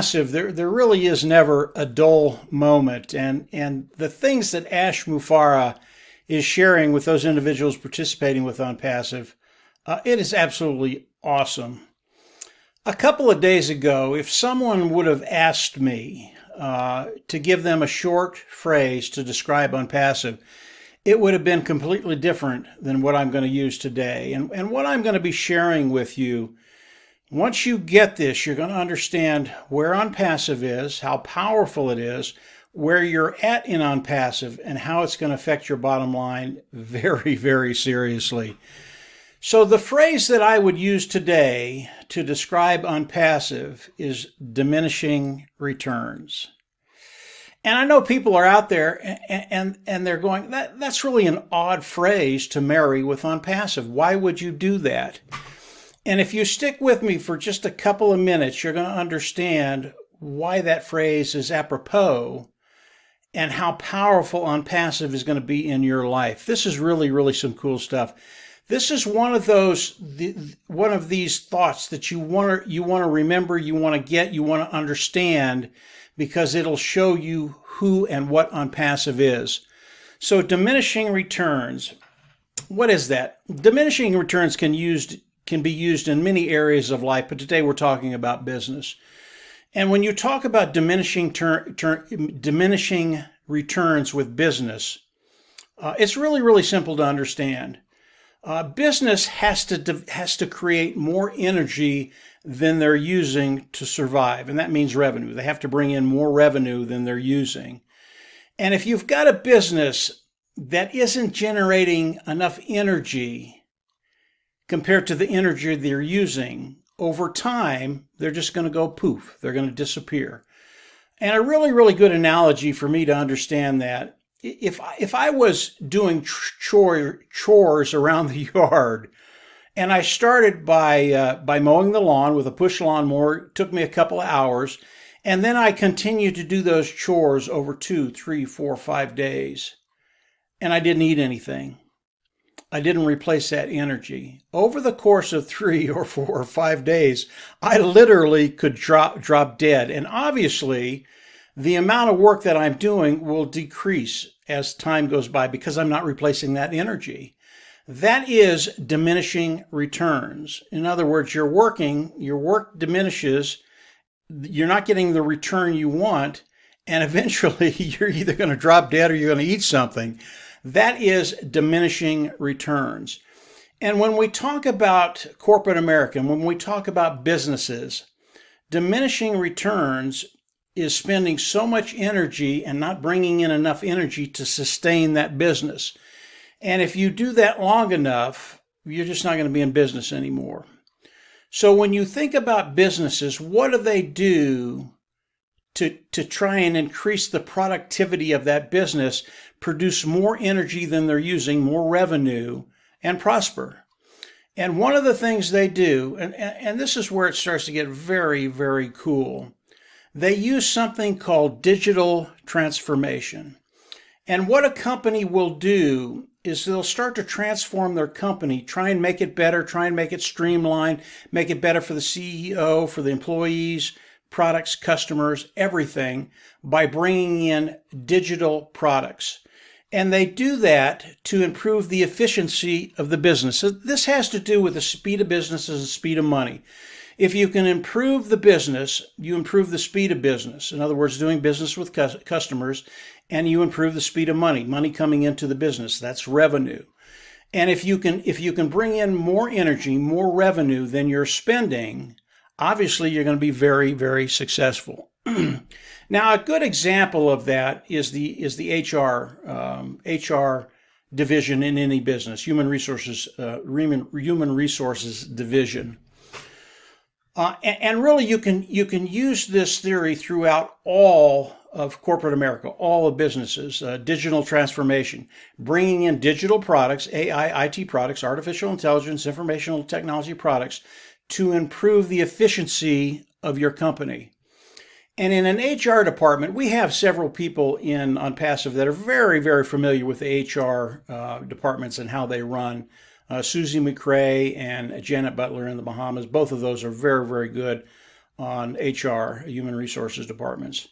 Onpassive, there really is never a dull moment. And the things that Ash Mufareh is sharing with those individuals participating with Onpassive, it is absolutely awesome. A couple of days ago, if someone would have asked me to give them a short phrase to describe Onpassive, it would have been completely different than what I'm going to use today. And what I'm going to be sharing with you, once you get this, you're going to understand where Onpassive is, how powerful it is, where you're at in Onpassive, and how it's going to affect your bottom line very, very seriously. So the phrase that I would use today to describe Onpassive is diminishing returns. And I know people are out there and they're going, that's really an odd phrase to marry with Onpassive. Why would you do that? And if you stick with me for just a couple of minutes, you're going to understand why that phrase is apropos and how powerful Onpassive is going to be in your life. This is really, really some cool stuff. This is one of these thoughts that you want to remember, you want to get, you want to understand, because it'll show you who and what Onpassive is. So diminishing returns, what is that? Diminishing returns can be used in many areas of life, but today we're talking about business. And when you talk about diminishing returns with business, it's really, really simple to understand. Business has to create more energy than they're using to survive, and that means revenue. They have to bring in more revenue than they're using. And if you've got a business that isn't generating enough energy compared to the energy they're using, over time, they're just going to go poof. They're going to disappear. And a really, really good analogy for me to understand that, if I was doing chores around the yard, and I started by mowing the lawn with a push lawnmower, it took me a couple of hours, and then I continued to do those chores over 2, 3, 4, 5 days, and I didn't eat anything. I didn't replace that energy. Over the course of 3 or 4 or 5 days, I literally could drop dead. And obviously, the amount of work that I'm doing will decrease as time goes by because I'm not replacing that energy. That is diminishing returns. In other words, your work diminishes, you're not getting the return you want, and eventually you're either going to drop dead or you're going to eat something. That is diminishing returns. And when we talk about corporate America, when we talk about businesses, diminishing returns is spending so much energy and not bringing in enough energy to sustain that business. And if you do that long enough, you're just not going to be in business anymore. So when you think about businesses, what do they do to try and increase the productivity of that business, produce more energy than they're using, more revenue, and prosper? And one of the things they do, and this is where it starts to get very, very cool, they use something called digital transformation. And what a company will do is they'll start to transform their company, try and make it better, try and make it streamlined, make it better for the CEO, for the employees, products, customers, everything, by bringing in digital products. And they do that to improve the efficiency of the business. So this has to do with the speed of business and the speed of money. If you can improve the business, you improve the speed of business. In other words, doing business with customers, and you improve the speed of money coming into the business. That's revenue. And if you can bring in more energy, more revenue than you're spending, obviously you're going to be very, very successful. Now, a good example of that is the HR division in any business, human resources division. And really, you can use this theory throughout all of corporate America, all of businesses. Digital transformation, bringing in digital products, AI, IT products, artificial intelligence, informational technology products to improve the efficiency of your company. And in an HR department, we have several people in Onpassive that are very, very familiar with the HR departments and how they run. Susie McRae and Janet Butler in the Bahamas, both of those are very, very good on HR, human resources departments.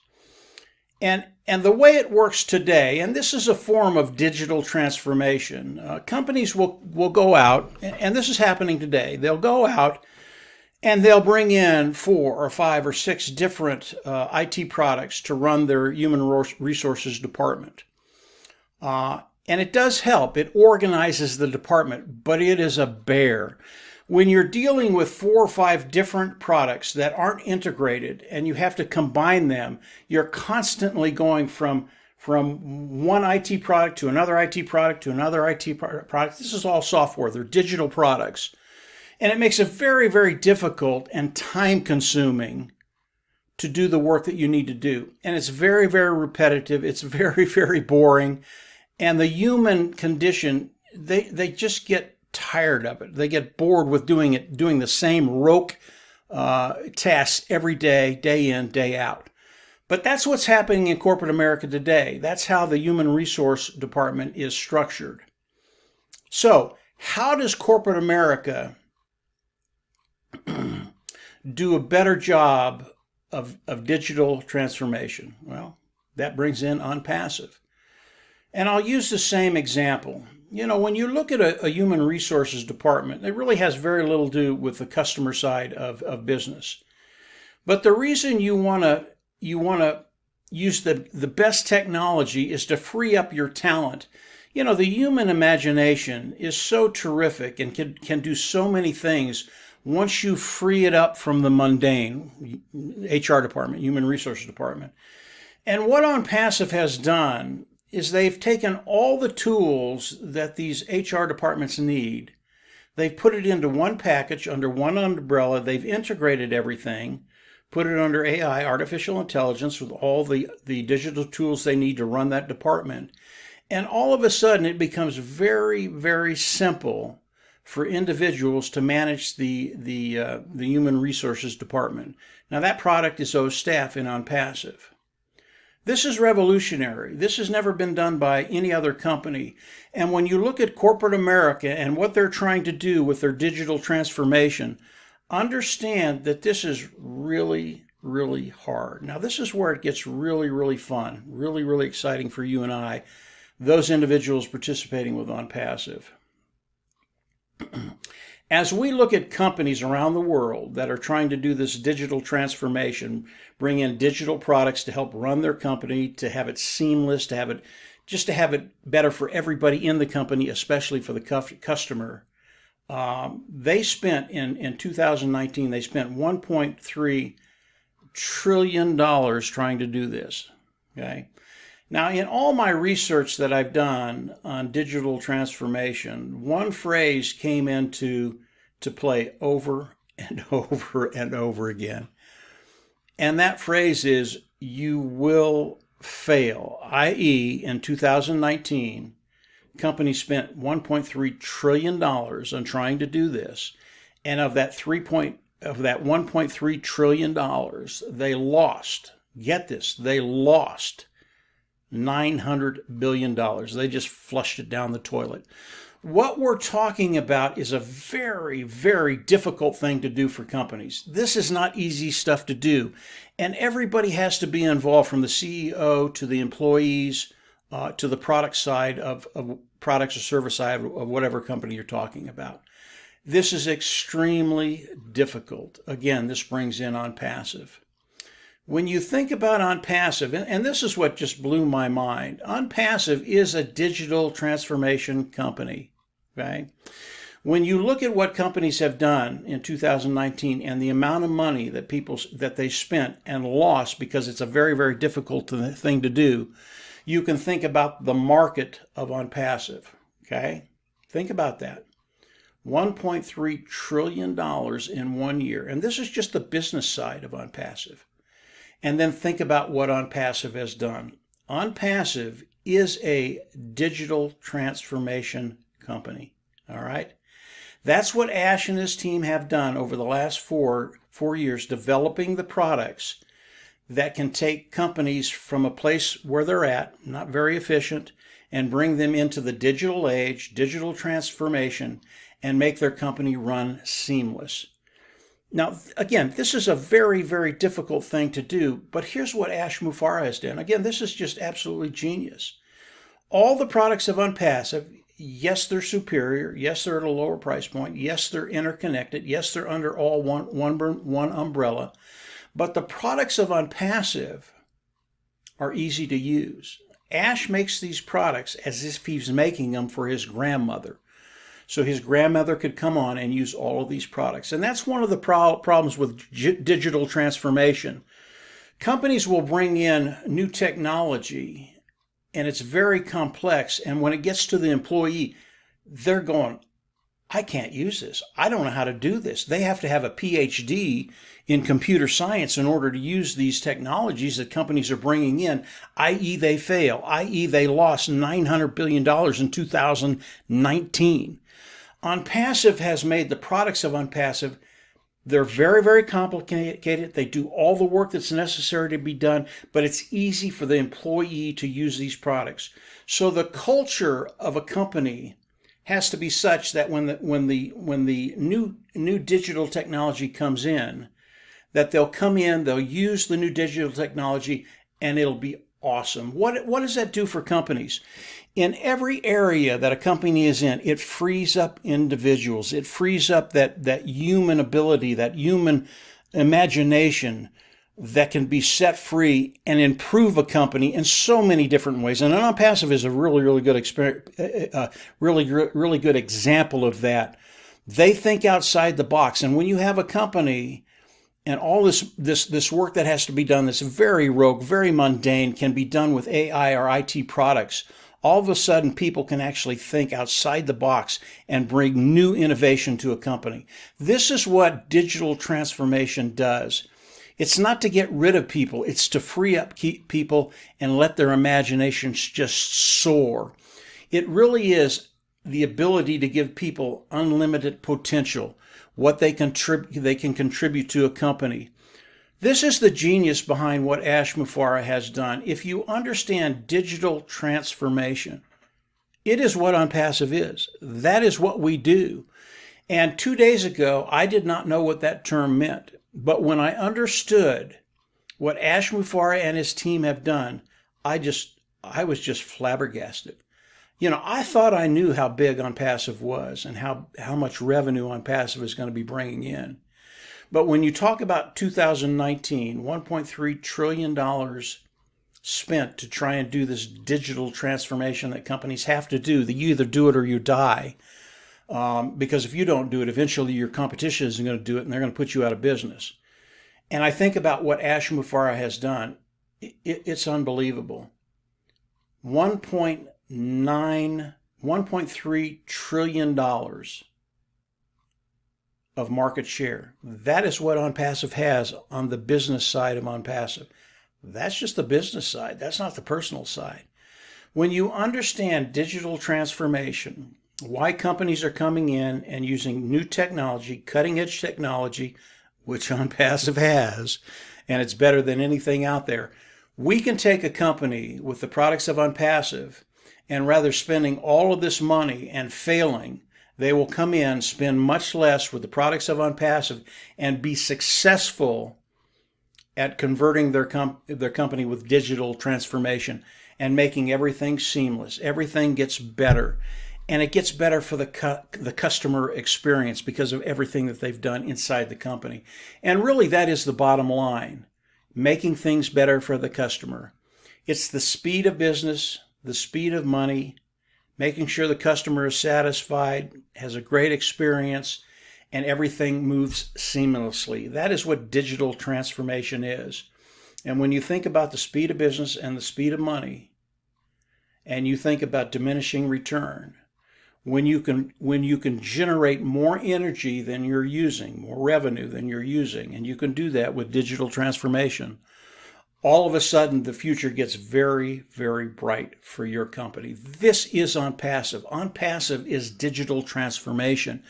And the way it works today, and this is a form of digital transformation, companies will go out, and this is happening today. They'll go out and they'll bring in 4 or 5 or 6 different IT products to run their human resources department. And it does help. It organizes the department, but it is a bear. When you're dealing with 4 or 5 different products that aren't integrated and you have to combine them, you're constantly going from one IT product to another IT product to another IT product. This is all software. They're digital products. And it makes it very, very difficult and time-consuming to do the work that you need to do. And it's very, very repetitive. It's very, very boring. And the human condition, they just get tired of it. They get bored with doing the same rote tasks every day, day in, day out. But that's what's happening in corporate America today. That's how the human resource department is structured. So how does corporate America do a better job of digital transformation? Well, that brings in Onpassive. And I'll use the same example. You know, when you look at a human resources department, it really has very little to do with the customer side of business. But the reason you want to use the best technology is to free up your talent. You know, the human imagination is so terrific and can do so many things once you free it up from the mundane HR department, human resources department. And what Onpassive has done is they've taken all the tools that these HR departments need. They've put it into one package under one umbrella. They've integrated everything, put it under AI, artificial intelligence, with all the digital tools they need to run that department. And all of a sudden, it becomes very, very simple for individuals to manage the human resources department. Now, that product is OStaff in Onpassive. This is revolutionary. This has never been done by any other company. And when you look at corporate America and what they're trying to do with their digital transformation, understand that this is really, really hard. Now, this is where it gets really, really fun, really, really exciting for you and I, those individuals participating with Onpassive. As we look at companies around the world that are trying to do this digital transformation, bring in digital products to help run their company, to have it seamless, to have it better for everybody in the company, especially for the customer, they spent in 2019, they spent $1.3 trillion trying to do this. Okay. Now, in all my research that I've done on digital transformation, one phrase came into play over and over and over again. And that phrase is, you will fail, i.e., in 2019, companies spent $1.3 trillion on trying to do this. And of that $1.3 trillion, they lost, get this, they lost $900 billion. They just flushed it down the toilet. What we're talking about is a very, very difficult thing to do for companies. This is not easy stuff to do. And everybody has to be involved, from the CEO to the employees to the product side of products or service side of whatever company you're talking about. This is extremely difficult. Again, this brings in Onpassive. When you think about Onpassive, and this is what just blew my mind, Onpassive is a digital transformation company, okay? When you look at what companies have done in 2019 and the amount of money that they spent and lost because it's a very, very difficult thing to do, you can think about the market of Onpassive, okay? Think about that. $1.3 trillion in 1 year. And this is just the business side of Onpassive. And then think about what Onpassive has done. Onpassive is a digital transformation company, all right? That's what Ash and his team have done over the last four years, developing the products that can take companies from a place where they're at, not very efficient, and bring them into the digital age, digital transformation, and make their company run seamless. Now, again, this is a very, very difficult thing to do, but here's what Ash Mufareh has done. Again, this is just absolutely genius. All the products of Onpassive, yes, they're superior. Yes, they're at a lower price point. Yes, they're interconnected. Yes, they're under all one umbrella. But the products of Onpassive are easy to use. Ash makes these products as if he's making them for his grandmother. So his grandmother could come on and use all of these products. And that's one of the problems with digital transformation. Companies will bring in new technology and it's very complex. And when it gets to the employee, they're going, I can't use this. I don't know how to do this. They have to have a PhD in computer science in order to use these technologies that companies are bringing in, i.e. they fail, i.e. they lost $900 billion in 2019. Onpassive has made the products of Onpassive, they're very, very complicated. They do all the work that's necessary to be done, but it's easy for the employee to use these products. So the culture of a company has to be such that when the new digital technology comes in, that they'll come in, they'll use the new digital technology, and it'll be awesome. What does that do for companies? In every area that a company is in, it frees up individuals. It frees up that human ability, that human imagination that can be set free and improve a company in so many different ways. And Onpassive is a really good really good example of that. They think outside the box. And when you have a company and all this work that has to be done that's very rogue, very mundane, can be done with AI or IT products, all of a sudden people can actually think outside the box and bring new innovation to a company. This is what digital transformation does. It's not to get rid of people. It's to free up people and let their imaginations just soar. It really is the ability to give people unlimited potential, what they can contribute to a company. This is the genius behind what Ash Mufareh has done. If you understand digital transformation, it is what Onpassive is. That is what we do. And 2 days ago, I did not know what that term meant. But when I understood what Ash Mufareh and his team have done, I was just flabbergasted. You know, I thought I knew how big Onpassive was and how much revenue Onpassive is going to be bringing in. But when you talk about 2019, $1.3 trillion spent to try and do this digital transformation that companies have to do, that you either do it or you die. Because if you don't do it, eventually your competition isn't going to do it and they're going to put you out of business. And I think about what Ash Mufareh has done. It's unbelievable. $1.3 trillion of market share. That is what Onpassive has on the business side of Onpassive. That's just the business side. That's not the personal side. When you understand digital transformation, why companies are coming in and using new technology, cutting edge technology, which Onpassive has, and it's better than anything out there. We can take a company with the products of Onpassive and rather spending all of this money and failing, they will come in, spend much less with the products of Onpassive and be successful at converting their company with digital transformation and making everything seamless. Everything gets better. And it gets better for the customer experience because of everything that they've done inside the company. And really, that is the bottom line, making things better for the customer. It's the speed of business, the speed of money, making sure the customer is satisfied, has a great experience, and everything moves seamlessly. That is what digital transformation is. And when you think about the speed of business and the speed of money, and you think about diminishing return, when you can generate more energy than you're using, more revenue than you're using, and you can do that with digital transformation, all of a sudden the future gets very, very bright for your company. This is Onpassive. Onpassive is digital transformation.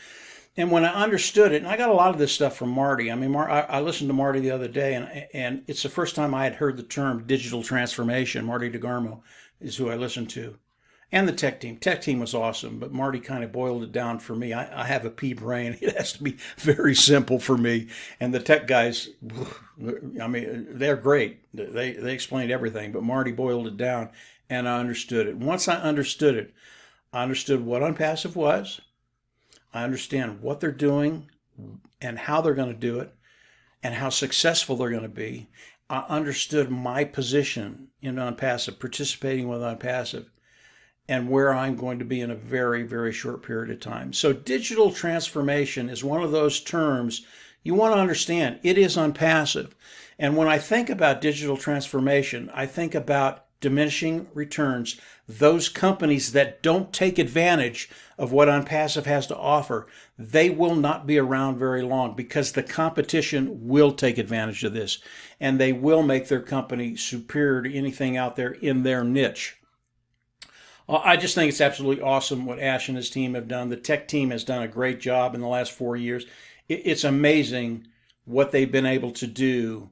And when I understood it, and I got a lot of this stuff from Marty. I mean, I listened to Marty the other day, and it's the first time I had heard the term digital transformation. Marty DeGarmo is who I listened to. and the tech team. Tech team was awesome, but Marty kind of boiled it down for me. I have a pea brain. It has to be very simple for me. And the tech guys, I mean, they're great. They explained everything, but Marty boiled it down, and I understood it. Once I understood it, I understood what Onpassive was. I understand what they're doing and how they're going to do it and how successful they're going to be. I understood my position in Onpassive, participating with Onpassive, and where I'm going to be in a very, very short period of time. So digital transformation is one of those terms you want to understand. It is Onpassive. And when I think about digital transformation, I think about diminishing returns, those companies that don't take advantage of what Onpassive has to offer. They will not be around very long because the competition will take advantage of this, and they will make their company superior to anything out there in their niche. I just think it's absolutely awesome what Ash and his team have done. The tech team has done a great job in the last 4 years. It's amazing what they've been able to do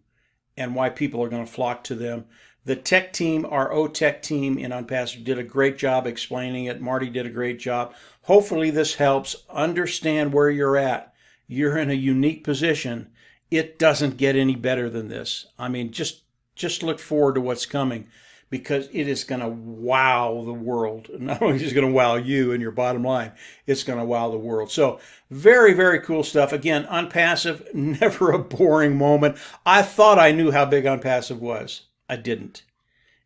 and why people are going to flock to them. The tech team, our O-Tech team in Onpassive, did a great job explaining it. Marty did a great job. Hopefully this helps understand where you're at. You're in a unique position. It doesn't get any better than this. I mean, just look forward to what's coming, because it is going to wow the world. Not only is it going to wow you and your bottom line, it's going to wow the world. So very, very cool stuff. Again, Onpassive, never a boring moment. I thought I knew how big Onpassive was. I didn't.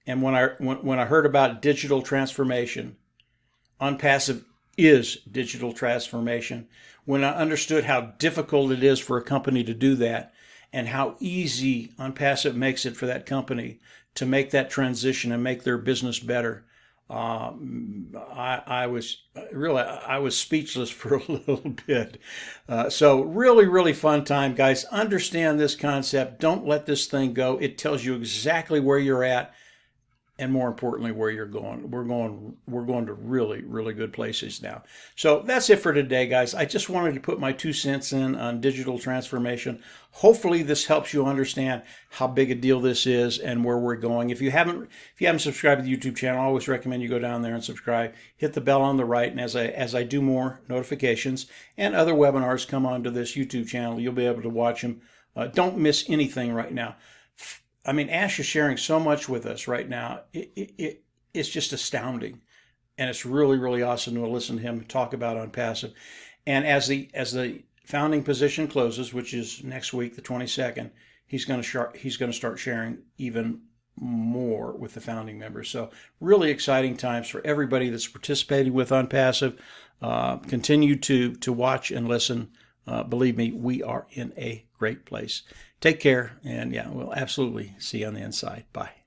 And when I heard about digital transformation, Onpassive is digital transformation. When I understood how difficult it is for a company to do that, and how easy Onpassive makes it for that company to make that transition and make their business better, I was speechless for a little bit. So really, really fun time, guys. Understand this concept. Don't let this thing go. It tells you exactly where you're at, and more importantly, where you're going. We're going to really, really good places now. So that's it for today, guys. I just wanted to put my 2 cents in on digital transformation. Hopefully this helps you understand how big a deal this is and where we're going. If you haven't subscribed to the YouTube channel, I always recommend you go down there and subscribe. Hit the bell on the right, and as I do more notifications and other webinars come onto this YouTube channel, you'll be able to watch them. Don't miss anything right now. I mean, Ash is sharing so much with us right now. It's just astounding. And it's really, really awesome to listen to him talk about Onpassive. And as the founding position closes, which is next week, the 22nd, he's going to start sharing even more with the founding members. So really exciting times for everybody that's participating with Onpassive. Continue to watch and listen. Believe me, we are in a great place. Take care, and yeah, we'll absolutely see you on the inside. Bye.